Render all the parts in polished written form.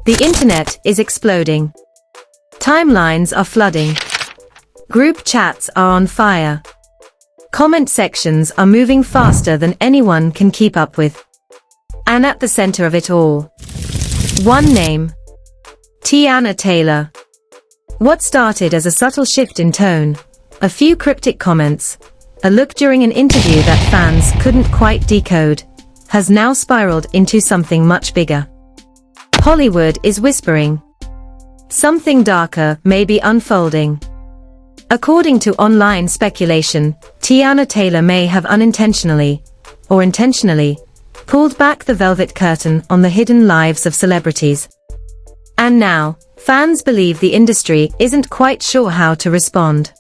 The internet is exploding. Timelines are flooding. Group chats are on fire. Comment sections are moving faster than anyone can keep up with. And at the center of it all, one name. Teyana Taylor. What started as a subtle shift in tone, a few cryptic comments, a look during an interview that fans couldn't quite decode, has now spiraled into something much bigger. Hollywood is whispering. Something darker may be unfolding. According to online speculation, Teyana Taylor may have unintentionally, or intentionally, pulled back the velvet curtain on the hidden lives of celebrities. And now, fans believe the industry isn't quite sure how to respond.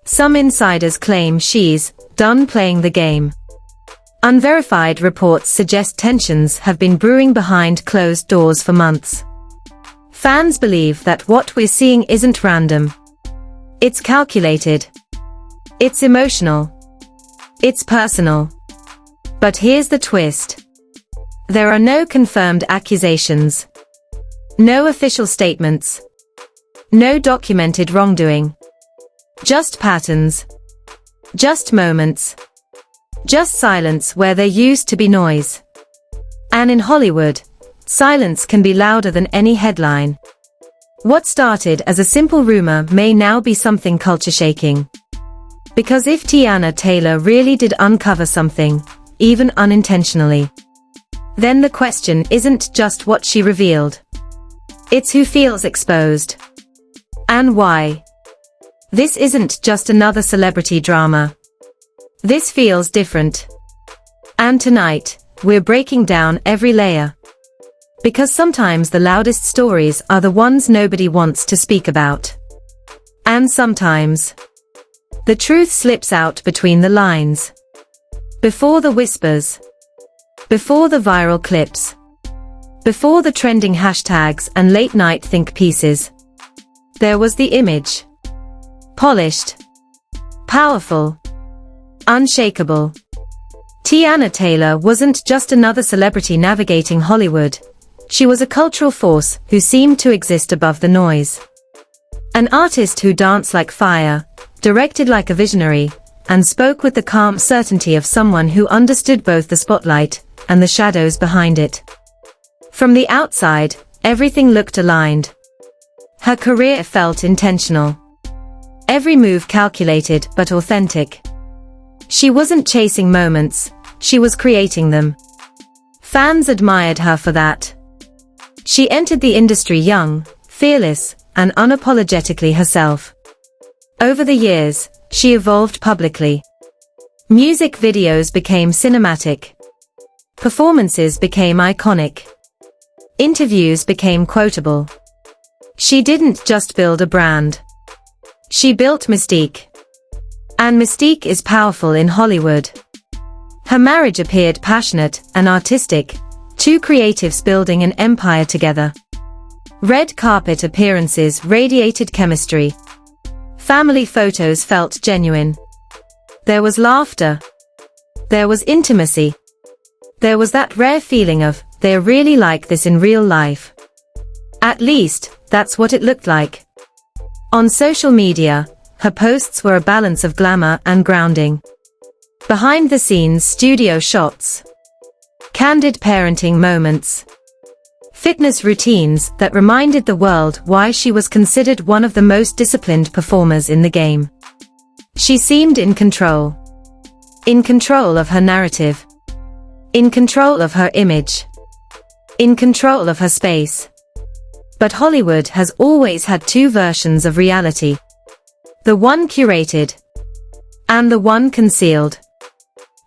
Some insiders claim she's done playing the game. Unverified reports suggest tensions have been brewing behind closed doors for months. Fans believe that what we're seeing isn't random. It's calculated. It's emotional. It's personal. But here's the twist. There are no confirmed accusations. No official statements. No documented wrongdoing. Just patterns. Just moments. Just silence where there used to be noise. And in Hollywood, silence can be louder than any headline. What started as a simple rumor may now be something culture-shaking. Because if Teyana Taylor really did uncover something, even unintentionally, then the question isn't just what she revealed. It's who feels exposed. And why. This isn't just another celebrity drama. This feels different. And tonight, we're breaking down every layer. Because sometimes the loudest stories are the ones nobody wants to speak about. And sometimes, the truth slips out between the lines. Before the whispers. Before the viral clips. Before the trending hashtags and late-night think pieces. There was the image. Polished. Powerful. Unshakable. Teyana Taylor wasn't just another celebrity navigating Hollywood. She was a cultural force who seemed to exist above the noise. An artist who danced like fire, directed like a visionary, and spoke with the calm certainty of someone who understood both the spotlight and the shadows behind it. From the outside, everything looked aligned. Her career felt intentional. Every move calculated but authentic. She wasn't chasing moments, she was creating them. Fans admired her for that. She entered the industry young, fearless, and unapologetically herself. Over the years, she evolved publicly. Music videos became cinematic. Performances became iconic. Interviews became quotable. She didn't just build a brand. She built mystique. And mystique is powerful in Hollywood. Her marriage appeared passionate and artistic, two creatives building an empire together. Red carpet appearances radiated chemistry. Family photos felt genuine. There was laughter. There was intimacy. There was that rare feeling of, they're really like this in real life. At least, that's what it looked like. On social media, her posts were a balance of glamour and grounding. Behind-the-scenes studio shots. Candid parenting moments. Fitness routines that reminded the world why she was considered one of the most disciplined performers in the game. She seemed in control. In control of her narrative. In control of her image. In control of her space. But Hollywood has always had two versions of reality. The one curated. And the one concealed.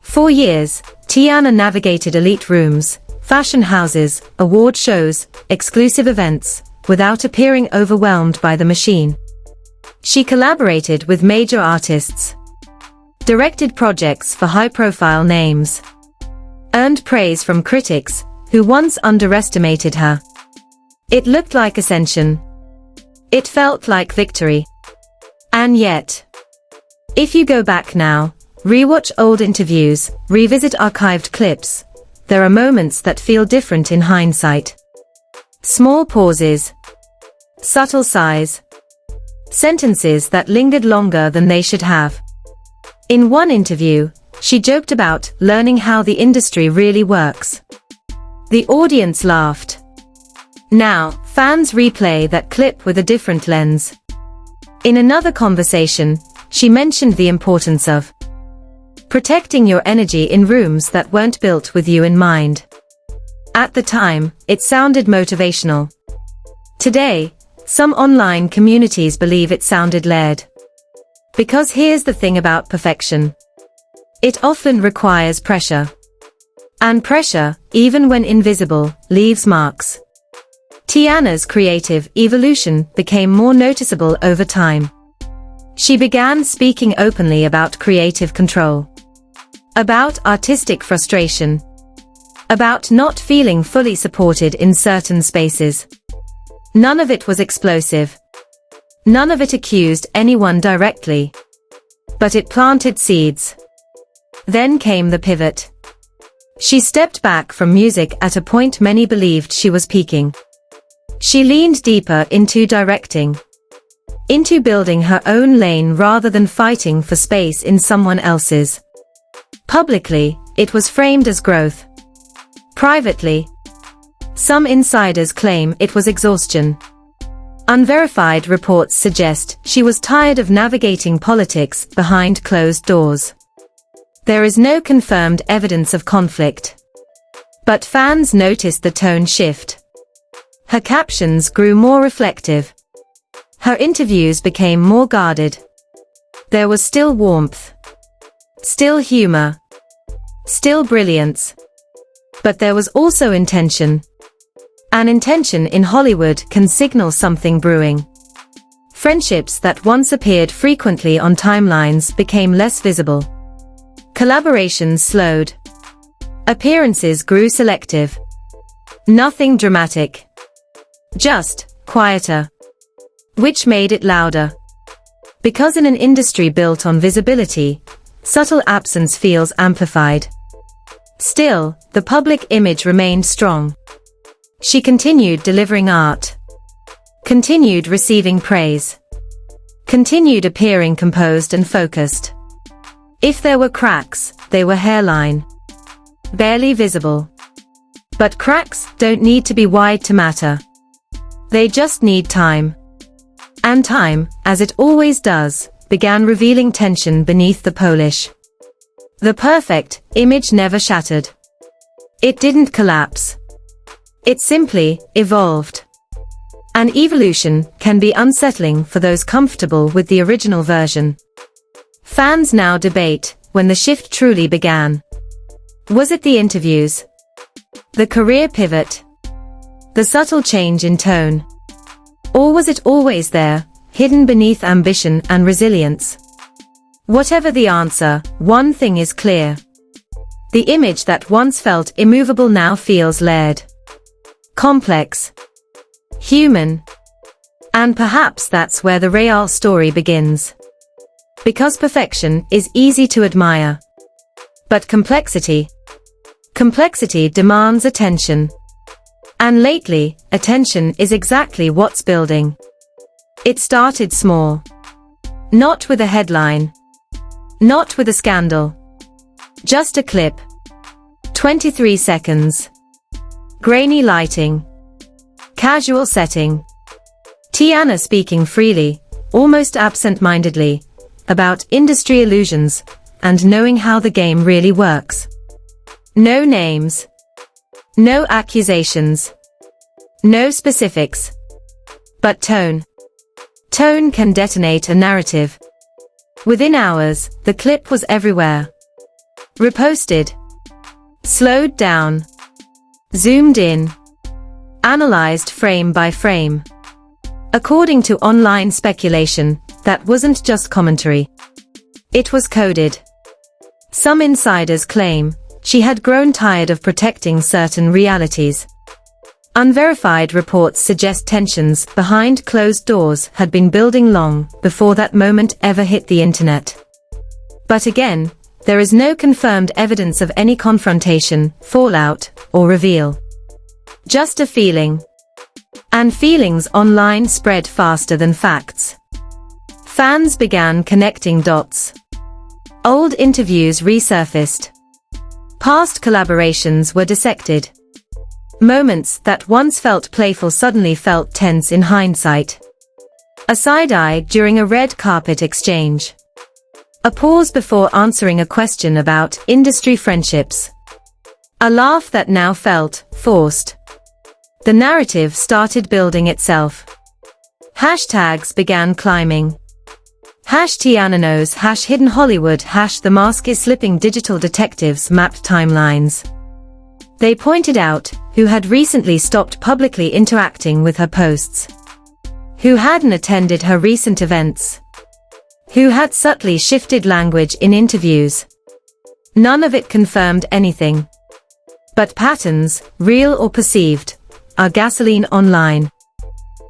For years, Teyana navigated elite rooms, fashion houses, award shows, exclusive events, without appearing overwhelmed by the machine. She collaborated with major artists. Directed projects for high-profile names. Earned praise from critics, who once underestimated her. It looked like ascension. It felt like victory. And yet, if you go back now, rewatch old interviews, revisit archived clips, there are moments that feel different in hindsight. Small pauses. Subtle sighs. Sentences that lingered longer than they should have. In one interview, she joked about learning how the industry really works. The audience laughed. Now, fans replay that clip with a different lens. In another conversation, she mentioned the importance of protecting your energy in rooms that weren't built with you in mind. At the time, it sounded motivational. Today, some online communities believe it sounded layered. Because here's the thing about perfection. It often requires pressure. And pressure, even when invisible, leaves marks. Teyana's creative evolution became more noticeable over time. She began speaking openly about creative control. About artistic frustration. About not feeling fully supported in certain spaces. None of it was explosive. None of it accused anyone directly. But it planted seeds. Then came the pivot. She stepped back from music at a point many believed she was peaking. She leaned deeper into directing. Into building her own lane rather than fighting for space in someone else's. Publicly, it was framed as growth. Privately, some insiders claim it was exhaustion. Unverified reports suggest she was tired of navigating politics behind closed doors. There is no confirmed evidence of conflict. But fans noticed the tone shift. Her captions grew more reflective. Her interviews became more guarded. There was still warmth. Still humor. Still brilliance. But there was also intention. An intention in Hollywood can signal something brewing. Friendships that once appeared frequently on timelines became less visible. Collaborations slowed. Appearances grew selective. Nothing dramatic. Just quieter. Which made it louder. Because in an industry built on visibility, subtle absence feels amplified. Still, the public image remained strong. She continued delivering art. Continued receiving praise. Continued appearing composed and focused. If there were cracks, they were hairline. Barely visible. But cracks don't need to be wide to matter. They just need time. And time, as it always does, began revealing tension beneath the polish. The perfect image never shattered. It didn't collapse. It simply evolved. An evolution can be unsettling for those comfortable with the original version. Fans now debate when the shift truly began. Was it the interviews? The career pivot? The subtle change in tone? Or was it always there, hidden beneath ambition and resilience? Whatever the answer, one thing is clear. The image that once felt immovable now feels layered. Complex. Human. And perhaps that's where the real story begins. Because perfection is easy to admire. But complexity demands attention. And lately, attention is exactly what's building. It started small. Not with a headline. Not with a scandal. Just a clip. 23 seconds. Grainy lighting. Casual setting. Teyana speaking freely, almost absent-mindedly, about industry illusions, and knowing how the game really works. No names. No accusations. No specifics. But tone. Tone can detonate a narrative. Within hours, the clip was everywhere. Reposted. Slowed down. Zoomed in. Analyzed frame by frame. According to online speculation, that wasn't just commentary. It was coded. Some insiders claim she had grown tired of protecting certain realities. Unverified reports suggest tensions behind closed doors had been building long before that moment ever hit the internet. But again, there is no confirmed evidence of any confrontation, fallout, or reveal. Just a feeling. And feelings online spread faster than facts. Fans began connecting dots. Old interviews resurfaced. Past collaborations were dissected. Moments that once felt playful suddenly felt tense in hindsight. A side-eye during a red carpet exchange. A pause before answering a question about industry friendships. A laugh that now felt forced. The narrative started building itself. Hashtags began climbing. Teyana knows, Hidden Hollywood, The mask is slipping. Digital detectives mapped timelines. They pointed out who had recently stopped publicly interacting with her posts, who hadn't attended her recent events, who had subtly shifted language in interviews. None of it confirmed anything. But patterns, real or perceived, are gasoline online.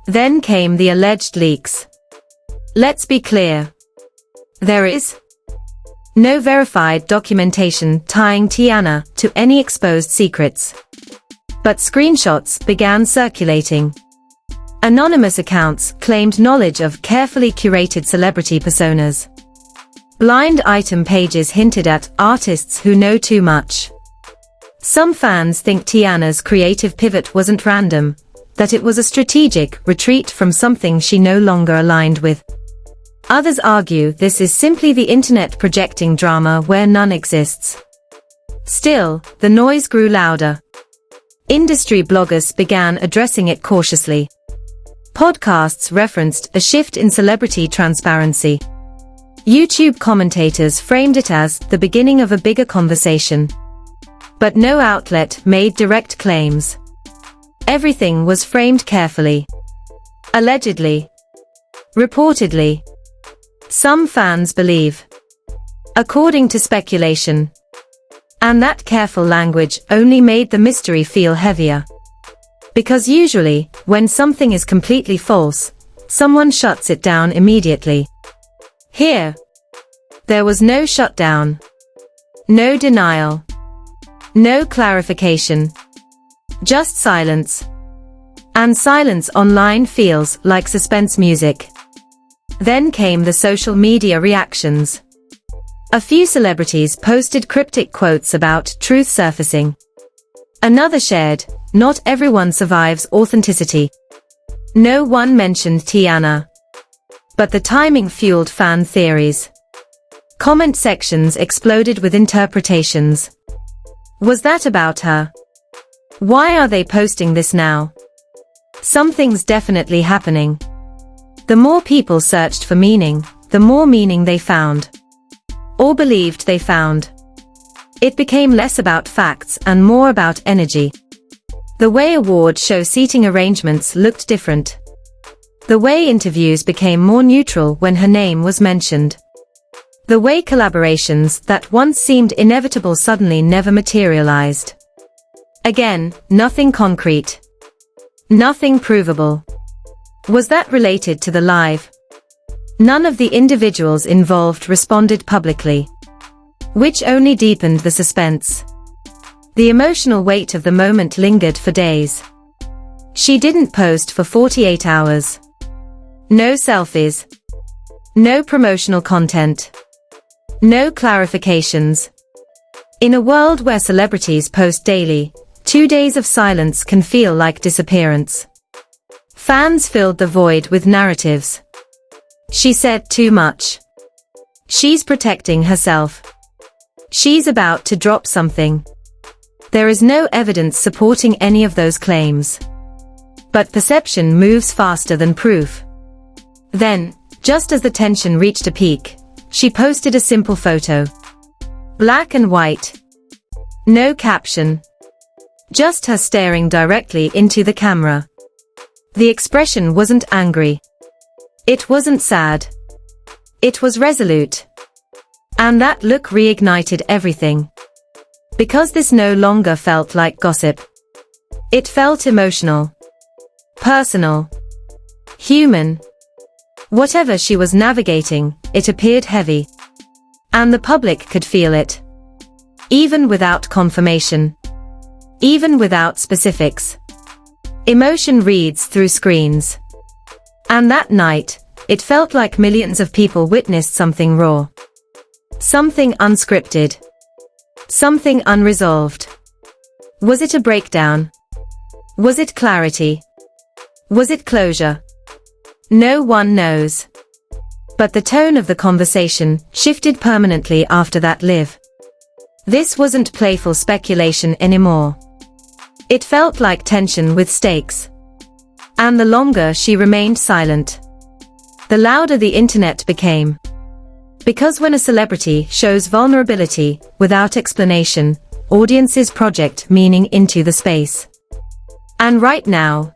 Then came the alleged leaks. Let's be clear. There is no verified documentation tying Teyana to any exposed secrets. But screenshots began circulating. Anonymous accounts claimed knowledge of carefully curated celebrity personas. Blind item pages hinted at artists who know too much. Some fans think Teyana's creative pivot wasn't random, that it was a strategic retreat from something she no longer aligned with. Others argue this is simply the internet projecting drama where none exists. Still, the noise grew louder. Industry bloggers began addressing it cautiously. Podcasts referenced a shift in celebrity transparency. YouTube commentators framed it as the beginning of a bigger conversation. But no outlet made direct claims. Everything was framed carefully. Allegedly. Reportedly. Some fans believe. According to speculation. And that careful language only made the mystery feel heavier. Because usually, when something is completely false, someone shuts it down immediately. Here, there was no shutdown. No denial. No clarification. Just silence. And silence online feels like suspense music. Then came the social media reactions. A few celebrities posted cryptic quotes about truth surfacing. Another shared, "Not everyone survives authenticity." No one mentioned Teyana. But the timing fueled fan theories. Comment sections exploded with interpretations. Was that about her? Why are they posting this now? Something's definitely happening. The more people searched for meaning, the more meaning they found. Or believed they found. It became less about facts and more about energy. The way award show seating arrangements looked different. The way interviews became more neutral when her name was mentioned. The way collaborations that once seemed inevitable suddenly never materialized. Again, nothing concrete. Nothing provable. Was that related to the live? None of the individuals involved responded publicly. Which only deepened the suspense. The emotional weight of the moment lingered for days. She didn't post for 48 hours. No selfies. No promotional content. No clarifications. In a world where celebrities post daily, 2 days of silence can feel like disappearance. Fans filled the void with narratives. She said too much. She's protecting herself. She's about to drop something. There is no evidence supporting any of those claims. But perception moves faster than proof. Then, just as the tension reached a peak, she posted a simple photo. Black and white. No caption. Just her staring directly into the camera. The expression wasn't angry. It wasn't sad. It was resolute. And that look reignited everything. Because this no longer felt like gossip. It felt emotional. Personal. Human. Whatever she was navigating, it appeared heavy. And the public could feel it. Even without confirmation. Even without specifics. Emotion reads through screens. And that night, it felt like millions of people witnessed something raw. Something unscripted. Something unresolved. Was it a breakdown? Was it clarity? Was it closure? No one knows. But the tone of the conversation shifted permanently after that live. This wasn't playful speculation anymore. It felt like tension with stakes. And the longer she remained silent, the louder the internet became. Because when a celebrity shows vulnerability without explanation, audiences project meaning into the space. And right now,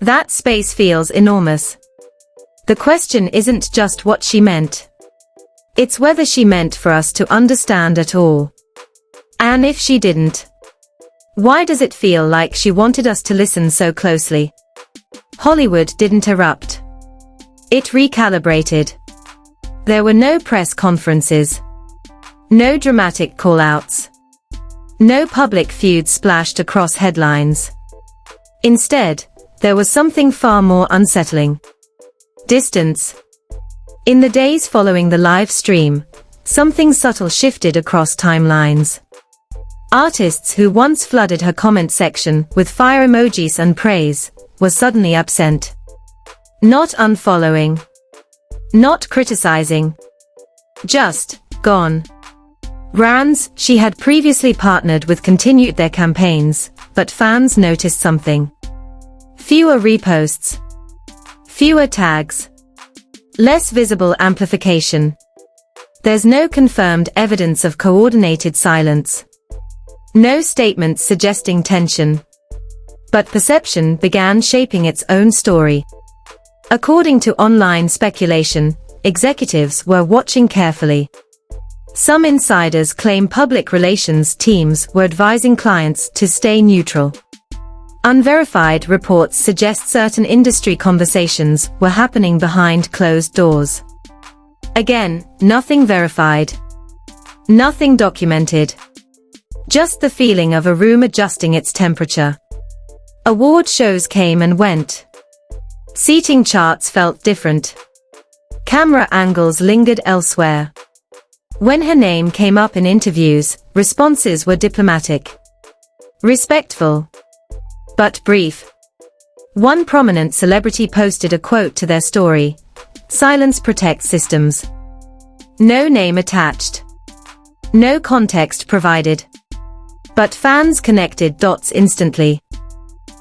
that space feels enormous. The question isn't just what she meant. It's whether she meant for us to understand at all. And if she didn't, why does it feel like she wanted us to listen so closely? Hollywood didn't erupt. It recalibrated. There were no press conferences. No dramatic call-outs. No public feuds splashed across headlines. Instead, there was something far more unsettling. Distance. In the days following the live stream, something subtle shifted across timelines. Artists who once flooded her comment section with fire emojis and praise were suddenly absent. Not unfollowing. Not criticizing. Just gone. Brands she had previously partnered with continued their campaigns, but fans noticed something. Fewer reposts. Fewer tags. Less visible amplification. There's no confirmed evidence of coordinated silence. No statements suggesting tension. But perception began shaping its own story. According to online speculation, executives were watching carefully. Some insiders claim public relations teams were advising clients to stay neutral. Unverified reports suggest certain industry conversations were happening behind closed doors. Again, nothing verified. Nothing documented. Just the feeling of a room adjusting its temperature. Award shows came and went. Seating charts felt different. Camera angles lingered elsewhere. When her name came up in interviews, responses were diplomatic. Respectful. But brief. One prominent celebrity posted a quote to their story: "Silence protects systems." No name attached. No context provided. But fans connected dots instantly.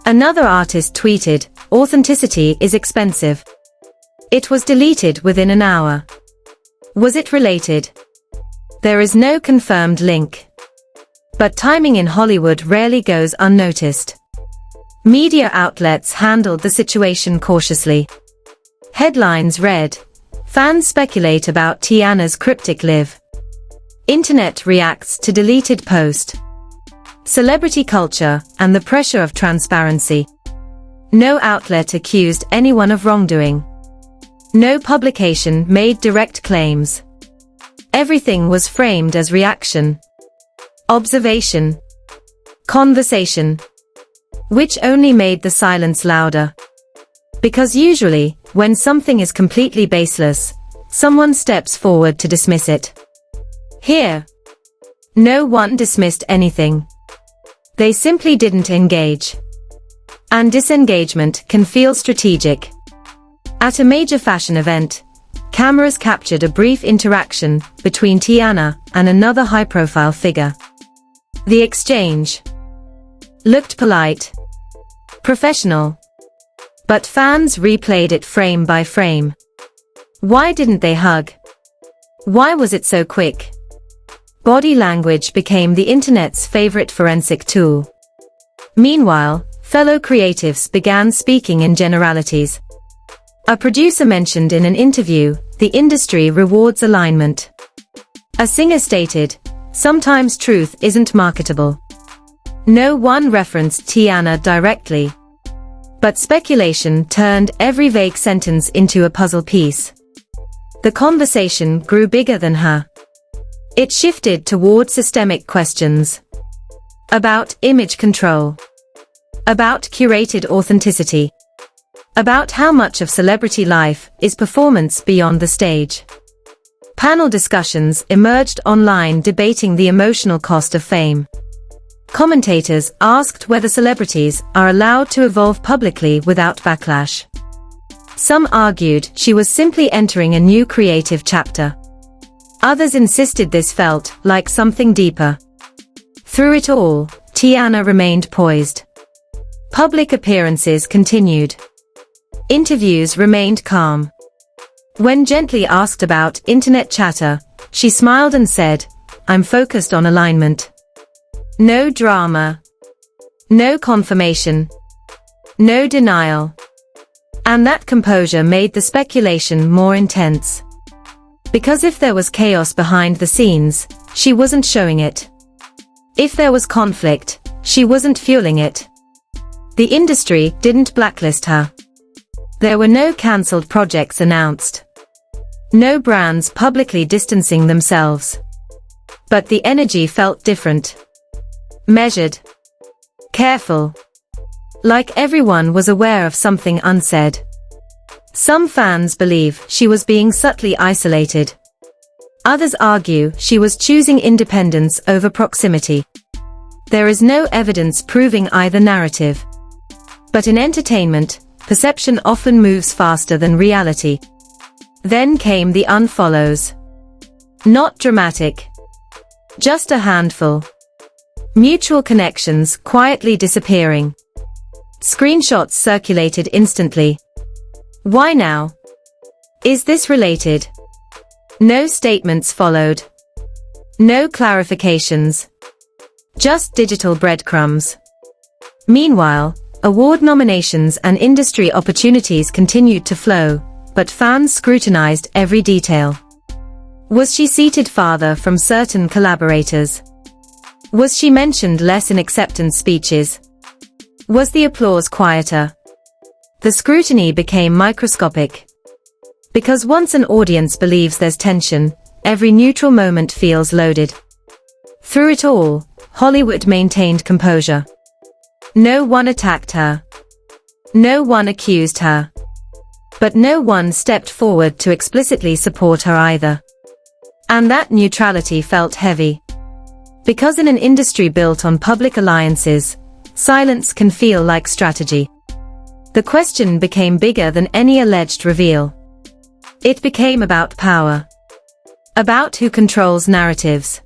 Another artist tweeted, "Authenticity is expensive." It was deleted within an hour. Was it related? There is no confirmed link. But timing in Hollywood rarely goes unnoticed. Media outlets handled the situation cautiously. Headlines read, "Fans speculate about Teyana's cryptic live." Internet reacts to deleted post. Celebrity culture and the pressure of transparency. No outlet accused anyone of wrongdoing. No publication made direct claims. Everything was framed as reaction, observation, conversation, which only made the silence louder. Because usually, when something is completely baseless, someone steps forward to dismiss it. Here, no one dismissed anything. They simply didn't engage. And disengagement can feel strategic. At a major fashion event, cameras captured a brief interaction between Teyana and another high-profile figure. The exchange looked polite, professional, but fans replayed it frame by frame. Why didn't they hug? Why was it so quick? Body language became the internet's favorite forensic tool. Meanwhile, fellow creatives began speaking in generalities. A producer mentioned in an interview, "The industry rewards alignment." A singer stated, "Sometimes truth isn't marketable." No one referenced Teyana directly. But speculation turned every vague sentence into a puzzle piece. The conversation grew bigger than her. It shifted toward systemic questions. About image control. About curated authenticity. About how much of celebrity life is performance beyond the stage. Panel discussions emerged online debating the emotional cost of fame. Commentators asked whether celebrities are allowed to evolve publicly without backlash. Some argued she was simply entering a new creative chapter. Others insisted this felt like something deeper. Through it all, Teyana remained poised. Public appearances continued. Interviews remained calm. When gently asked about internet chatter, she smiled and said, "I'm focused on alignment. No drama. No confirmation. No denial." And that composure made the speculation more intense. Because if there was chaos behind the scenes, she wasn't showing it. If there was conflict, she wasn't fueling it. The industry didn't blacklist her. There were no cancelled projects announced. No brands publicly distancing themselves. But the energy felt different. Measured. Careful. Like everyone was aware of something unsaid. Some fans believe she was being subtly isolated. Others argue she was choosing independence over proximity. There is no evidence proving either narrative. But in entertainment, perception often moves faster than reality. Then came the unfollows. Not dramatic. Just a handful. Mutual connections quietly disappearing. Screenshots circulated instantly. Why now? Is this related? No statements followed. No clarifications. Just digital breadcrumbs. Meanwhile, award nominations and industry opportunities continued to flow, but fans scrutinized every detail. Was she seated farther from certain collaborators? Was she mentioned less in acceptance speeches? Was the applause quieter? The scrutiny became microscopic. Because once an audience believes there's tension, every neutral moment feels loaded. Through it all, Hollywood maintained composure. No one attacked her. No one accused her. But no one stepped forward to explicitly support her either. And that neutrality felt heavy. Because in an industry built on public alliances, silence can feel like strategy. The question became bigger than any alleged reveal. It became about power. About who controls narratives.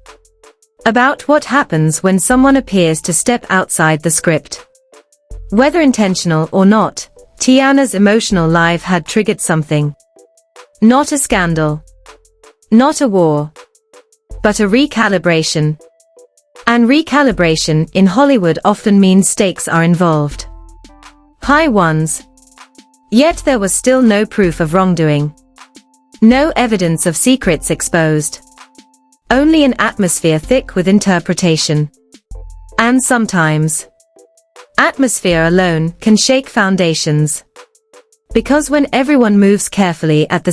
About what happens when someone appears to step outside the script. Whether intentional or not, Teyana's emotional life had triggered something. Not a scandal. Not a war. But a recalibration. And recalibration in Hollywood often means stakes are involved. High ones. Yet there was still no proof of wrongdoing. No evidence of secrets exposed. Only an atmosphere thick with interpretation. And sometimes, atmosphere alone can shake foundations. Because when everyone moves carefully at the